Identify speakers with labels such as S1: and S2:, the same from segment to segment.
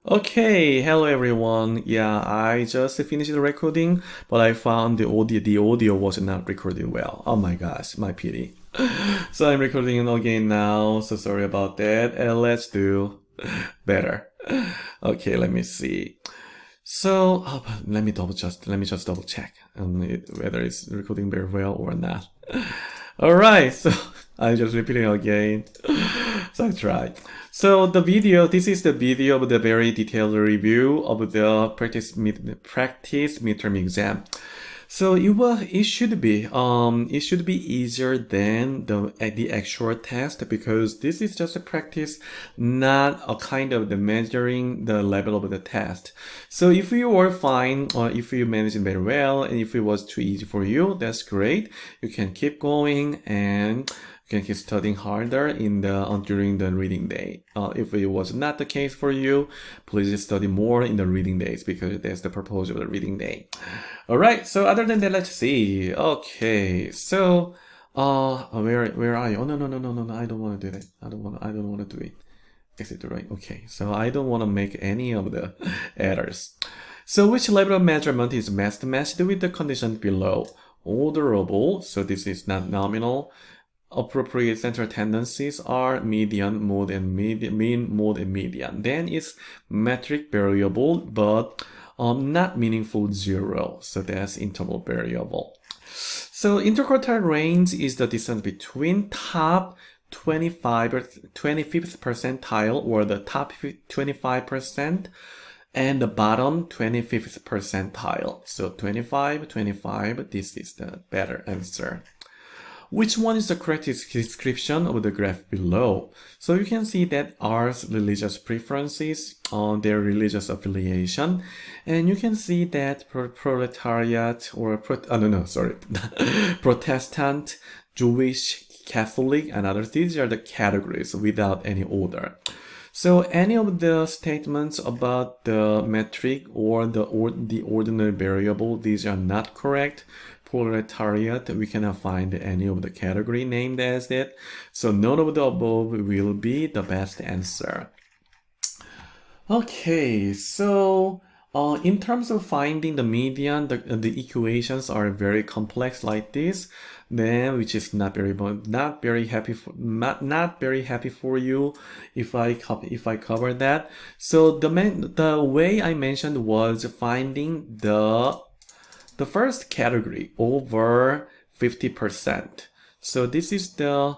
S1: Okay, hello everyone. Yeah, I just finished the recording, but I found the audio was not recording well. Oh my gosh, my pity. So I'm recording it again now, so sorry about that. And let's do better. Okay, let me see. So let me just double check whether it's recording very well or not. All right, so I'm just repeating again. So I tried. So this is the video of the very detailed review of the practice midterm exam. So it should be easier than the actual test because this is just a practice, not a kind of the measuring the level of the test. So if you were fine or if you managed it very well and if it was too easy for you, that's great. You can keep going and you can keep studying harder during the reading day. If it was not the case for you, please study more in the reading days because that's the purpose of the reading day. All right. So other than that, let's see. Okay. So, where are you? Oh no. I don't want to do that. I don't want to do it. Exit right. Okay. So I don't want to make any of the errors. So which level of measurement is best matched with the condition below? Orderable. So this is not nominal. Appropriate central tendencies are median, mode, and mean, mode, and median. Then it's metric variable, but not meaningful zero. So that's interval variable. So interquartile range is the distance between top 25th percentile or the top 25% and the bottom 25th percentile. So 25, this is the better answer. Which one is the correct description of the graph below? So you can see that R's religious preferences, their religious affiliation, and you can see that proletariat or Protestant, Jewish, Catholic, and others. These are the categories without any order. So any of the statements about the metric or the ordinary variable, these are not correct. Proletariat, we cannot find any of the category named as it. So none of the above will be the best answer. Okay, so in terms of finding the median, the equations are very complex like this. Then, which is not very happy for you if I cover that. So the way I mentioned was finding the first category over 50%. So this is the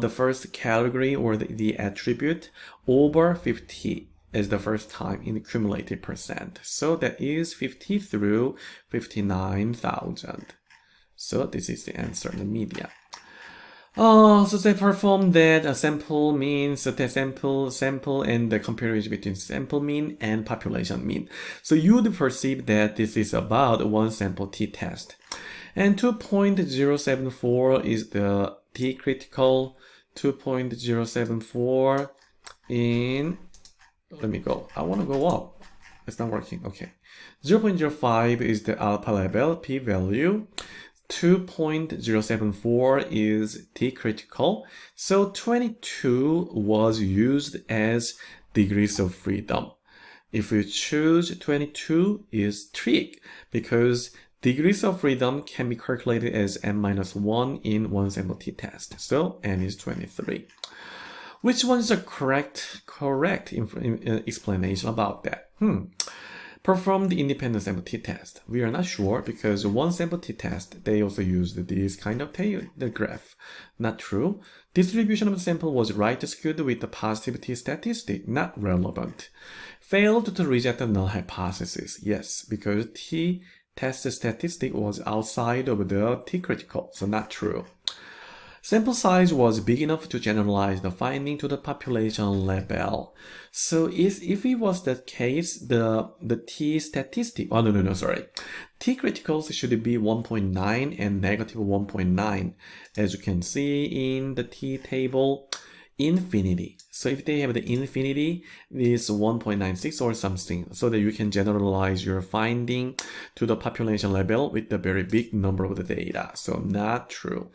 S1: first category or the attribute over 50 is the first time in cumulative percent. So that is 50 through 59,000. So this is the answer, the median. So they perform that a sample means the sample and the comparison between sample mean and population mean. So you would perceive that this is about one sample t-test. And 2.074 is the t-critical. 2.074 in, let me go. I want to go up. It's not working. Okay. 0.05 is the alpha level, p-value. 2.074 is t-critical. So 22 was used as degrees of freedom. If you choose 22 is trick because degrees of freedom can be calculated as n-1 in one sample t-test. So n is 23. Which one is the correct explanation about that? Perform the independent sample t-test. We are not sure because one sample t-test, they also used this kind of the graph. Not true. Distribution of the sample was right skewed with the positive t-statistic, not relevant. Failed to reject the null hypothesis. Yes, because t-test statistic was outside of the t-critical, so not true. Sample size was big enough to generalize the finding to the population level. So if it was the case, the t-statistic, t-criticals should be 1.9 and negative 1.9. As you can see in the t-table, infinity. So if they have the infinity, it's 1.96 or something, so that you can generalize your finding to the population level with the very big number of the data. So not true.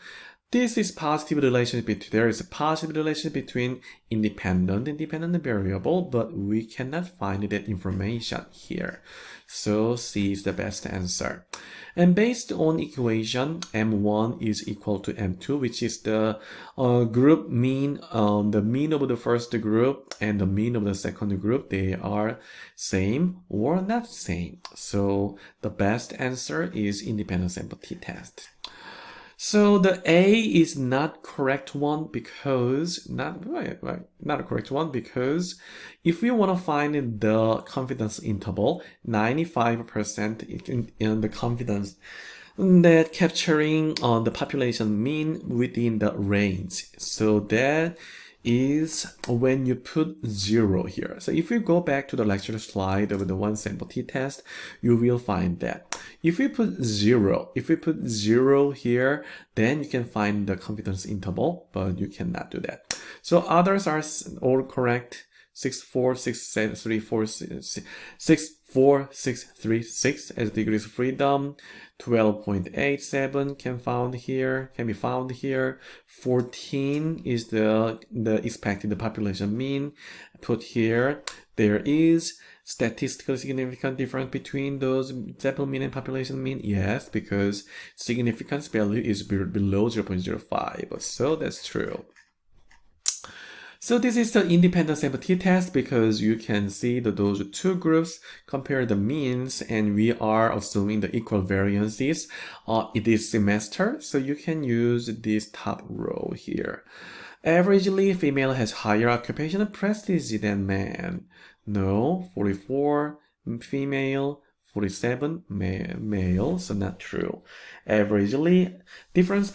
S1: This is positive relationship. There is a positive relationship between independent and dependent variable, but we cannot find that information here. So C is the best answer. And based on equation, M1 is equal to M2, which is the group mean, the mean of the first group and the mean of the second group. They are same or not same. So the best answer is independent sample t-test. So the A is not correct one because not a correct one because if we want to find the confidence interval, 95% in the confidence that capturing the population mean within the range. So that is when you put 0 here. So if you go back to the lecture slide of the one sample t-test, you will find that. If we put 0, here, then you can find the confidence interval, but you cannot do that. So others are all correct. 6, 4, 6, 7, 3, 4, 6, 4, 6, 3, 6 as degrees of freedom. 12.87 can be found here. 14 is the expected population mean. Put here. There is statistically significant difference between those sample mean and population mean. Yes, because significance value is below 0.05. So that's true. So this is the independent sample t-test because you can see that those two groups compare the means and we are assuming the equal variances this semester. So you can use this top row here. Averagely, female has higher occupational prestige than man. No, 44 female, 47 male, so not true. Averagely, difference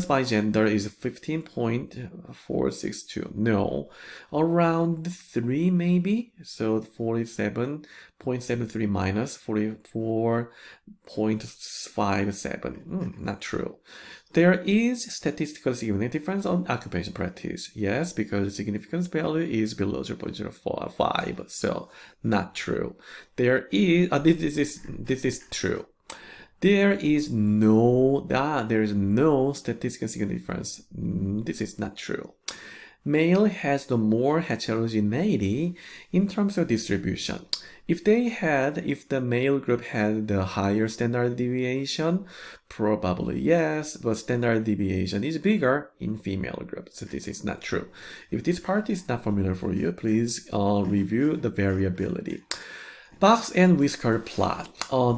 S1: by gender is 15.462. No, around 3 maybe. So 47.73 minus 44.57. Not true. There is statistical significant difference on occupation practice. Yes, because significance value is below 0.045. So not true. There is this is true. There is no statistical significant difference. This is not true. Male has the more heterogeneity in terms of distribution. If the male group had the higher standard deviation, probably yes, but standard deviation is bigger in female group. So this is not true. If this part is not familiar for you, please review the variability. Box and whisker plot.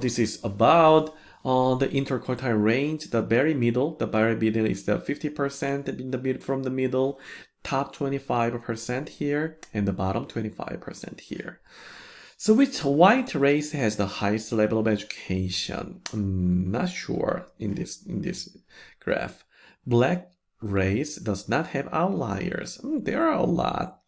S1: This is about the interquartile range. The very middle is the 50% in the mid from the middle, top 25% here, and the bottom 25% here. So which white race has the highest level of education? Not sure in this graph. Black race does not have outliers. There are a lot.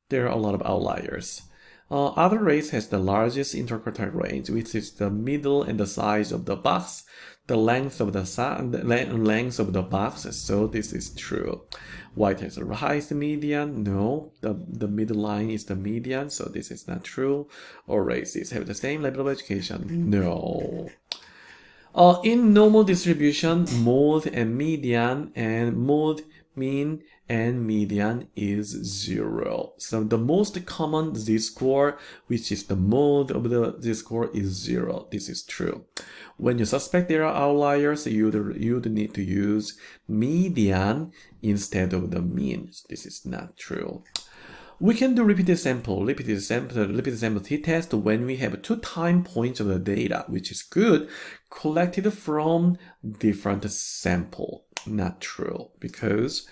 S1: There are a lot of outliers. Other race has the largest interquartile range, which is the middle and the size of the box, the length of the box. So this is true. White has the highest median. No, the middle line is the median. So this is not true. All races have the same level of education. No. In normal distribution, mode and median, and mode, mean, and median is 0. So the most common z-score, which is the mode of the z-score, is 0. This is true. When you suspect there are outliers, you'd need to use median instead of the mean. This is not true. We can do repeated sample t-test when we have 2 time points of the data, which is good, collected from different sample. Not true, because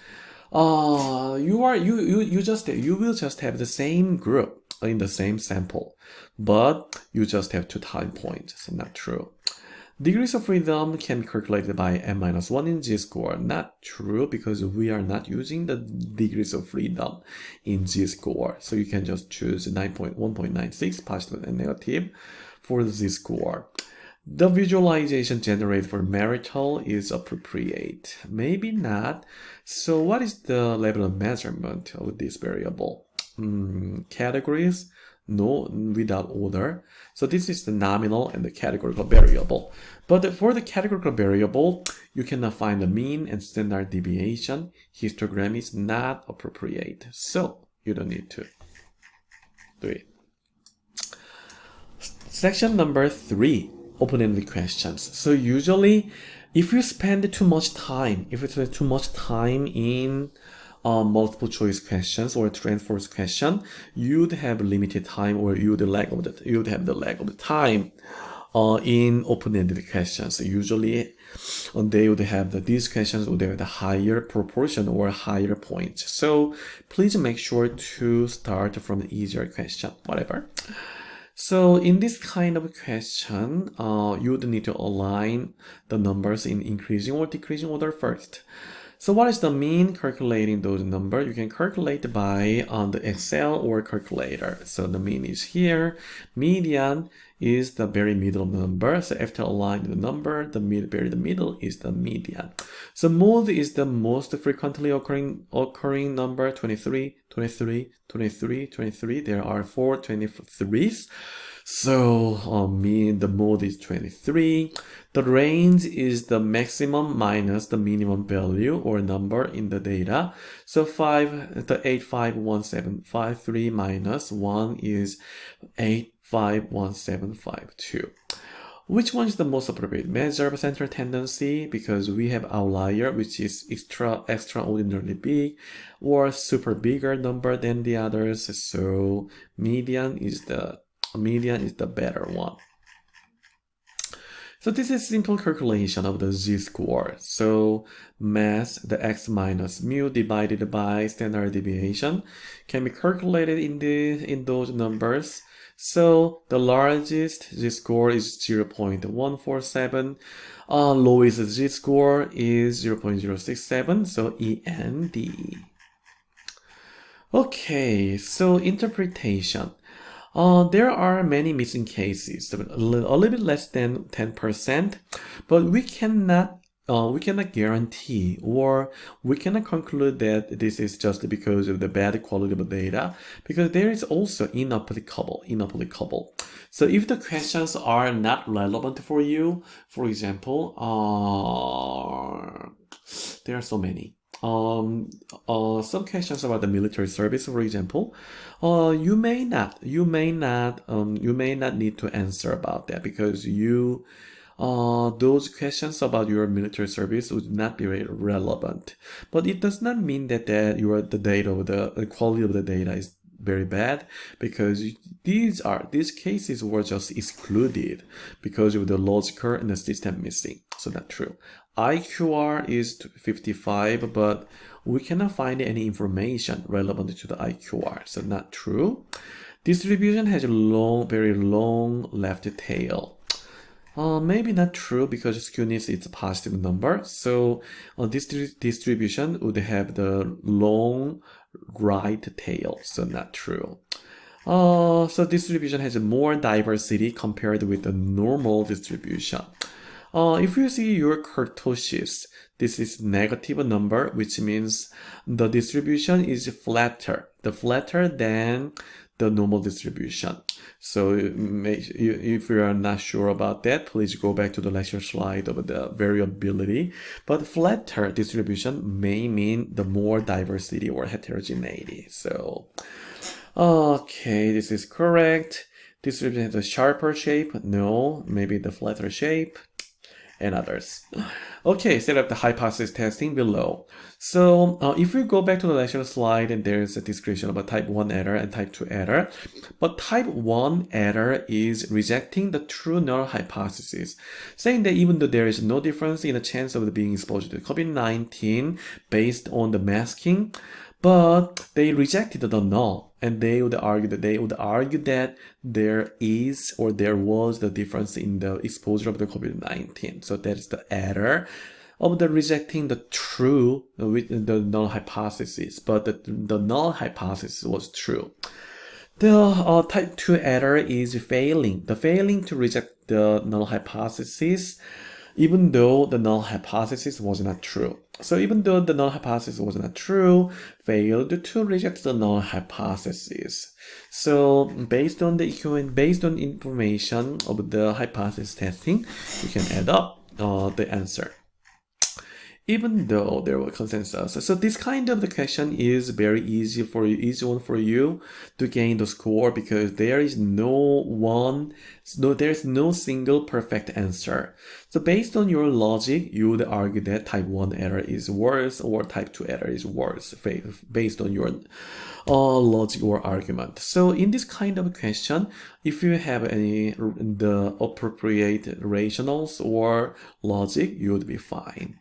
S1: you will just have the same group in the same sample, but you just have 2 time points. So not true. Degrees of freedom can be calculated by n-1 in z-score. Not true, because we are not using the degrees of freedom in z-score. So you can just choose 1.96 positive and negative for the z-score. The visualization generated for marital is appropriate. Maybe not. So what is the level of measurement of this variable? Categories? no, without order. So this is the nominal and the categorical variable. But for the categorical variable, you cannot find the mean and standard deviation. Histogram is not appropriate. So you don't need to do it. Section number 3, open-ended questions. So usually, if you spend too much time, in multiple choice questions or true and false question, you'd have limited time, or you'd have the lag of the time in open-ended questions. Usually, they would have these questions would have the higher proportion or higher points. So please make sure to start from the easier question, whatever. So in this kind of question, you would need to align the numbers in increasing or decreasing order first. So what is the mean? Calculating those numbers, you can calculate by the Excel or calculator. So the mean is here. Median is the very middle number. So after aligning the number, the middle is the median. So mode is the most frequently occurring number, 23, 23, 23, 23. There are 4 23s. So the mode is 23. The range is the maximum minus the minimum value or number in the data. So 851753 minus 1 is 851752. Which one is the most appropriate measure of central tendency? Because we have outlier, which is extraordinarily big or super bigger number than the others. So median is the better one. So this is simple calculation of the z-score. So mass, the x minus mu divided by standard deviation, can be calculated in those numbers. So the largest z-score is 0.147. Lowest z-score is 0.067. So END. Okay, so interpretation. There are many missing cases, a little bit less than 10%, but we cannot guarantee, or we cannot conclude that this is just because of the bad quality of the data, because there is also inapplicable. So if the questions are not relevant for you, for example, there are so many. Some questions about the military service, for example, you may not need to answer about that, because those questions about your military service would not be very relevant. But it does not mean that the quality of the data is very bad, because these cases were just excluded because of the logical and the system missing. So not true. IQR is 55, but we cannot find any information relevant to the IQR. So not true. Distribution has a very long left tail. Maybe not true, because skewness is a positive number. So this distribution would have the long right tail. So not true. So distribution has more diversity compared with the normal distribution. If you see your kurtosis, this is negative number, which means the distribution is flatter than the normal distribution. So if you are not sure about that, please go back to the lecture slide of the variability. But flatter distribution may mean the more diversity or heterogeneity. So, okay, this is correct. Distribution has a sharper shape. No, maybe the flatter shape. And others. Okay, set up the hypothesis testing below. So if we go back to the lecture slide, and there's a description about type 1 error and type 2 error. But type 1 error is rejecting the true null hypothesis, saying that even though there is no difference in the chance of being exposed to COVID-19 based on the masking, but they rejected the null. And they would argue that there is, or there was, the difference in the exposure of the COVID-19. So that is the error of the rejecting the true with the null hypothesis. But the null hypothesis was true. The type 2 error is failing to reject the null hypothesis. even though the null hypothesis was not true. So even though the null hypothesis was not true, failed to reject the null hypothesis. So based on the equivalent, based on information of the hypothesis testing, you can add up the answer. Even though there was consensus. So this kind of the question is very easy one for you to gain the score, because there is no single perfect answer. So based on your logic, you would argue that type 1 error is worse or type 2 error is worse based on your logic or argument. So in this kind of question, if you have the appropriate rationals or logic, you would be fine.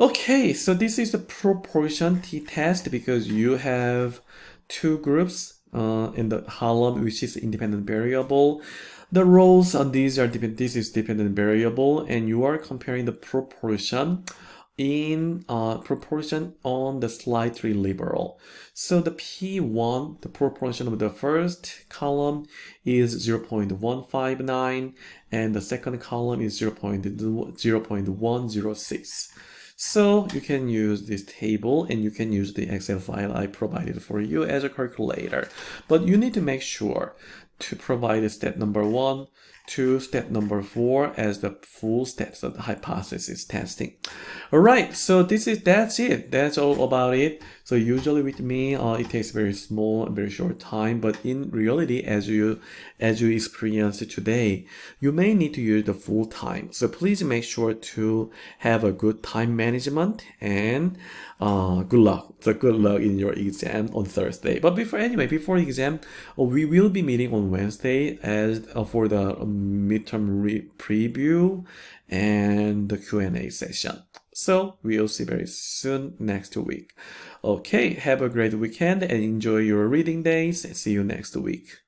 S1: Okay, so this is the proportion t-test, because you have two groups in the column, which is independent variable. The rows on these are this is dependent variable, and you are comparing the proportion in proportion on the slightly liberal. So the P1, the proportion of the first column is 0.159, and the second column is 0.106. So you can use this table, and you can use the Excel file I provided for you as a calculator. But you need to make sure to provide step number 1 to step number 4 as the full steps of the hypothesis testing. All right, so that's it. That's all about it. So usually with me, it takes very short time, but in reality, as you experience it today, you may need to use the full time. So please make sure to have a good time management, and good luck. So good luck in your exam on Thursday. But before exam, we will be meeting on Wednesday as for the midterm preview and the Q&A session. So we'll see very soon next week. Okay, have a great weekend and enjoy your reading days. See you next week.